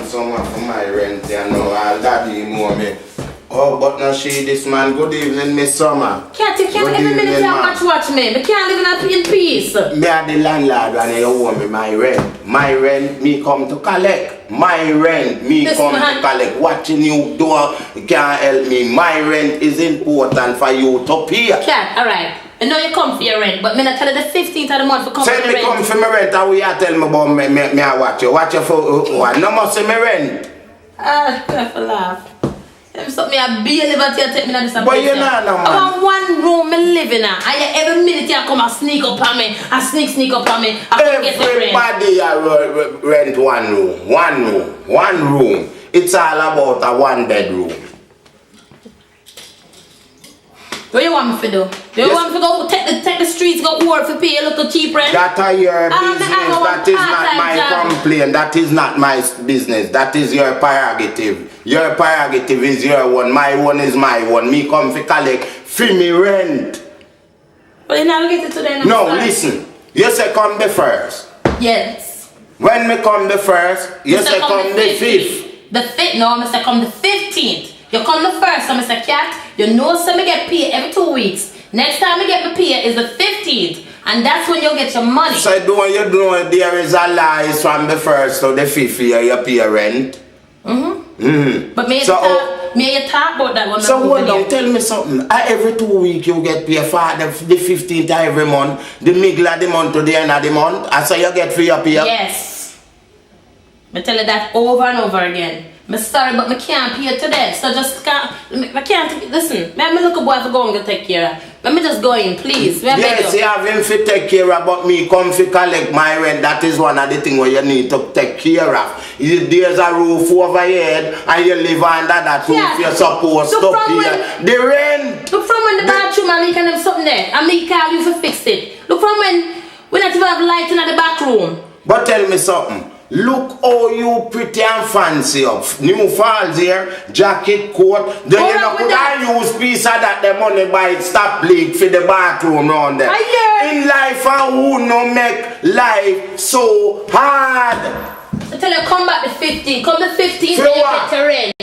summer for my rent, you know, all daddy know me. Oh, but now she, this man, good evening, Miss Summer. Can't every minute you watch me. I can't live in peace. Me are the landlord and you owe me my rent. My rent, me come to collect. My rent, me this come to collect. Watching you do, you can't help me. My rent is important for you to pay. Cat, alright. I know you come for your rent, but me not tell you the 15th of the month for come for the rent. Say me come for my rent and we are tell me about me I watch you. Watch you for what? No more say me rent. I laugh. Something I be a liberty and take me to this. But you know, no man. I want 1 room me living in. And every minute you come and sneak up on me. And sneak up on me. Everybody rent 1 room. 1 room. 1 room. It's all about a 1 bedroom. What do you want me to do? Do you want me to go take the streets, go work for pay a little cheap rent? That is your business. That is not my complaint. That is not my business. That is your prerogative. Your prerogative is your one. My one is my one. Me come for collect free me rent. But you never get it today. No, listen. You say come the first. Yes. When me come the first, you say come the 5th. The 5th? No, I say come the 15th. You come the first, I say, Cat, you know so me get paid every 2 weeks. Next time I get my pay is the 15th. And that's when you get your money. So do what you do, there is a lie from the 1st to the 5th year you pay rent. But may you talk about that one. So hold on, tell me something. Every 2 weeks you get paid for the 15th of every month, the middle of the month to the end of the month. And so you get free your pay. Yes. I tell you that over and over again. I'm sorry, but I can't pay today. So just can't. I can't. Listen, let me look a boy for going to take care of. Let me just go in, please. Yes, you have him to take care of, but me come to collect my rent. That is one of the things where you need to take care of. There's a roof over your head and you live under that roof. You're supposed to pay the rent. Look from when the bathroom and leaking them something there. And me call you for fix it. Look from when we not even have light in the back room. But tell me something. Look how you pretty and fancy up. New Falls here, jacket, coat. Then you know could I use piece of that the money buy stop leak for the bathroom round there. In life and who no make life so hard. I tell you come back the 15th. Come the 15th and you get to rent.